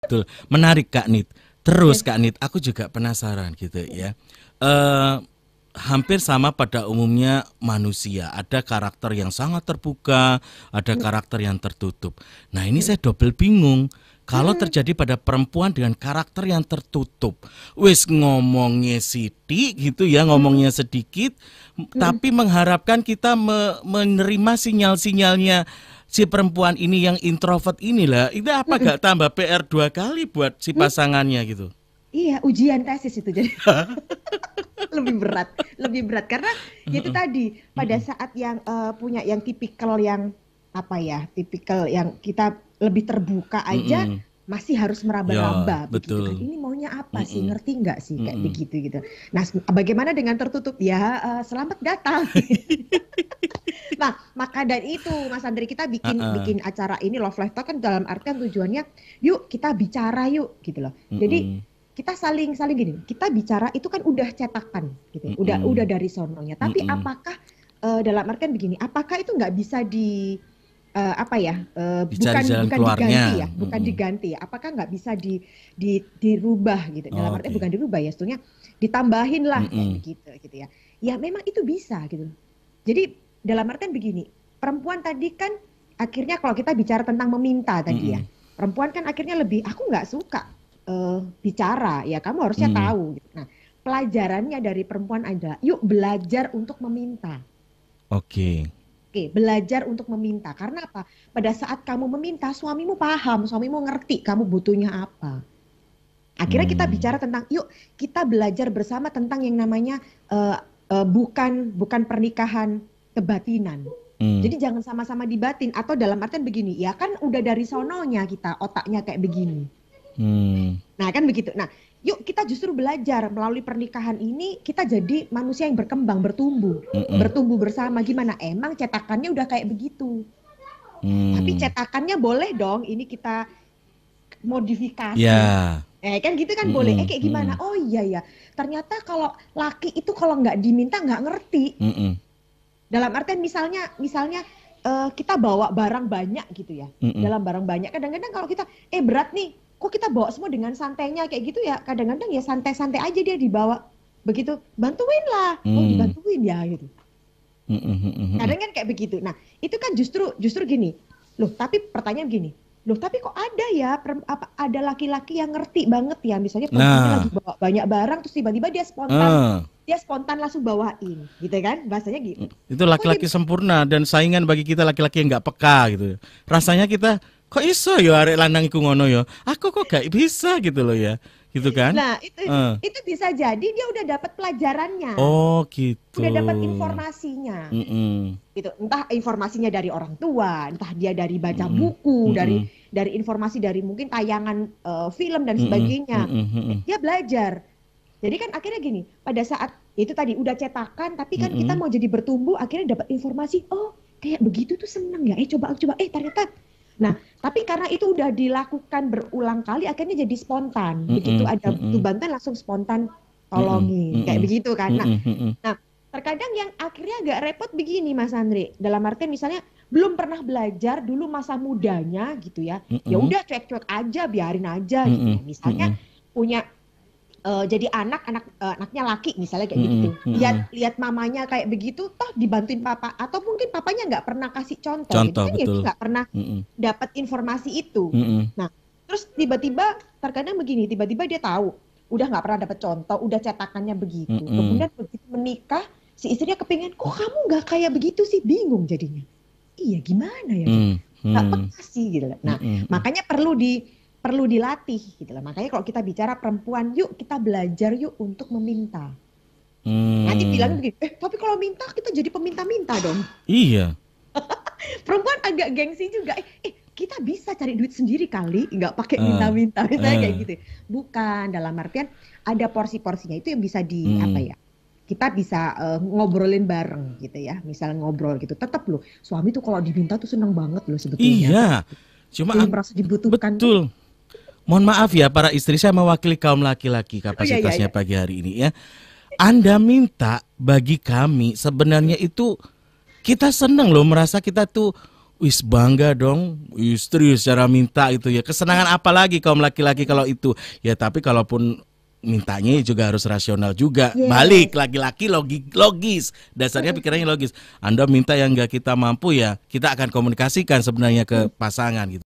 betul. Menarik Kak Nit. Terus Kak Nit, aku juga penasaran gitu ya. Hampir sama pada umumnya manusia. Ada karakter yang sangat terbuka, ada karakter yang tertutup. Nah ini saya double bingung. Kalau terjadi pada perempuan dengan karakter yang tertutup, wis ngomongnya sidik gitu ya, ngomongnya sedikit, tapi mengharapkan kita menerima sinyal-sinyalnya si perempuan ini yang introvert inilah, itu apa gak tambah PR 2 kali buat si pasangannya gitu? Iya, ujian tesis itu jadi lebih berat karena itu tadi pada saat yang punya yang tipikal yang apa ya, tipikal yang kita lebih terbuka aja Mm-mm. masih harus Ya, meraba-raba begitu kan. betul. Ini maunya apa sih? Mm-mm. Ngerti nggak sih kayak Mm-mm. begitu gitu. Nah, bagaimana dengan tertutup? Ya, selamat datang. Nah, maka dari itu Mas Andri kita bikin Ah-ah. bikin acara ini Love Life Talk kan dalam artian tujuannya yuk kita bicara yuk gitu loh. Jadi Mm-mm. kita saling saling gini, kita bicara itu kan udah cetakan gitu, ya, udah Mm-mm. dari sononya. Tapi Mm-mm. apakah dalam artian begini, apakah itu nggak bisa di apa ya, Dicari jalan bukan diganti keluarnya. ya, bukan Mm-mm. diganti ya. Apakah nggak bisa dirubah gitu? Dalam artian Oke. bukan dirubah ya, sebetulnya ditambahin lah kayak Mm-mm. begitu gitu ya. Ya memang itu bisa gitu. Jadi dalam artian begini, perempuan tadi kan akhirnya kalau kita bicara tentang meminta tadi ya, Mm-mm. perempuan kan akhirnya lebih, aku nggak suka bicara, ya kamu harusnya Mm. tahu. Gitu. Nah, pelajarannya dari perempuan adalah, yuk belajar untuk meminta. Oke. Oke, belajar untuk meminta. Karena apa? Pada saat kamu meminta, suamimu paham, suamimu ngerti kamu butuhnya apa. Akhirnya kita Hmm. bicara tentang, yuk kita belajar bersama tentang yang namanya bukan pernikahan kebatinan. Hmm. Jadi jangan sama-sama dibatin atau dalam artian begini, ya kan udah dari sononya kita otaknya kayak begini. Hmm. Nah kan begitu. Nah yuk kita justru belajar melalui pernikahan ini kita jadi manusia yang berkembang, Mm-mm. bertumbuh bersama. Gimana? Emang cetakannya udah kayak begitu. Tapi Hmm. cetakannya boleh dong ini kita modifikasi. Ya. Kan gitu kan boleh. Mm-mm. Kayak gimana? Mm-mm. Oh iya ya. Ternyata kalau laki itu kalau nggak diminta nggak ngerti. Mm-mm. Dalam artian misalnya kita bawa barang banyak gitu ya. Mm-mm. Dalam barang banyak kadang-kadang kalau kita berat nih, kok kita bawa semua dengan santainya kayak gitu ya. Kadang-kadang ya santai-santai aja dia dibawa. Begitu, bantuin lah. Oh, Mm. dibantuin ya gitu. Mm-mm. Mm-mm. Kadang kan kayak begitu. Nah, itu kan justru gini. Loh, tapi pertanyaan gini. Loh, tapi kok ada ya ada laki-laki yang ngerti banget ya, misalnya perempuannya lagi Nah. bawa banyak barang terus tiba-tiba eh, dia spontan langsung bawain, gitu kan? Bahasanya gitu. itu Kok dia laki-laki sempurna dan saingan bagi kita laki-laki yang nggak peka gitu. Rasanya kita kok iso ya arek lanang iku ngono ya. Aku kok gak bisa gitu loh ya. Gitu kan? Nah, Eh. itu bisa jadi dia udah dapat pelajarannya, Oh gitu. udah dapat informasinya, Mm-mm. gitu. Entah informasinya dari orang tua, entah dia dari baca Mm-mm. buku, Mm-mm. dari informasi dari mungkin tayangan film dan Mm-mm. sebagainya. Mm-mm. Mm-mm. Dia belajar. Jadi kan akhirnya gini, pada saat itu tadi udah cetakan, tapi kan kita Mm-mm. mau jadi bertumbuh, akhirnya dapat informasi, oh kayak begitu tuh seneng ya, coba, ternyata. Nah, tapi karena itu udah dilakukan berulang kali, akhirnya jadi spontan. Begitu Mm-mm. ada butuh Mm-mm. bantuan langsung spontan Mm-mm. tolongin, kayak Mm-mm. begitu kan. Mm-mm. Mm-mm. Nah, terkadang yang akhirnya agak repot begini Mas Andre, dalam artian misalnya belum pernah belajar dulu masa mudanya gitu ya, ya Mm-mm. udah cuek-cuek aja, biarin aja gitu Mm-mm. ya. Misalnya Mm-mm. punya jadi anaknya laki misalnya kayak Mm-mm. gitu, Mm-mm. lihat mamanya kayak begitu, toh dibantuin papa atau mungkin papanya nggak pernah kasih contoh gitu Contoh kan, ya dia betul. nggak pernah Mm-mm. dapat informasi itu. Mm-mm. Nah, terus tiba-tiba terkadang begini, tiba-tiba dia tahu udah nggak pernah dapat contoh, udah cetakannya begitu, Mm-mm. kemudian begitu menikah si istrinya kepingin, kok kamu nggak kayak begitu sih, bingung jadinya. Iya gimana ya gitu, Mm. nggak Mm. peka sih gitu. Nah, Mm-mm. makanya perlu dilatih gitu lah. Makanya kalau kita bicara perempuan, yuk kita belajar yuk untuk meminta. Nanti bilang Mm. begini, tapi kalau minta kita jadi peminta-minta dong. Iya. Perempuan agak gengsi juga. Kita bisa cari duit sendiri kali, nggak pakai Eh. minta-minta, misalnya kayak Eh. gitu. Bukan, dalam artian ada porsi-porsinya itu yang bisa apa Mm. ya? Kita bisa ngobrolin bareng gitu ya. Misal ngobrol gitu. Tetap loh, suami tuh kalau diminta tuh seneng banget loh sebetulnya. Iya. Cuma Jadi merasa dibutuhkan tuh. betul. Mohon maaf ya para istri, saya mewakili kaum laki-laki Oh iya, iya, kapasitasnya iya. pagi hari ini ya. Anda minta bagi kami sebenarnya itu kita seneng loh, merasa kita tuh Wis bangga dong, serius cara minta itu ya. Kesenangan apa lagi kaum laki-laki kalau itu? Ya tapi kalaupun mintanya juga harus rasional juga. Yes. Balik laki-laki logis. Dasarnya pikirannya logis. Anda minta yang nggak kita mampu ya, kita akan komunikasikan sebenarnya ke pasangan gitu.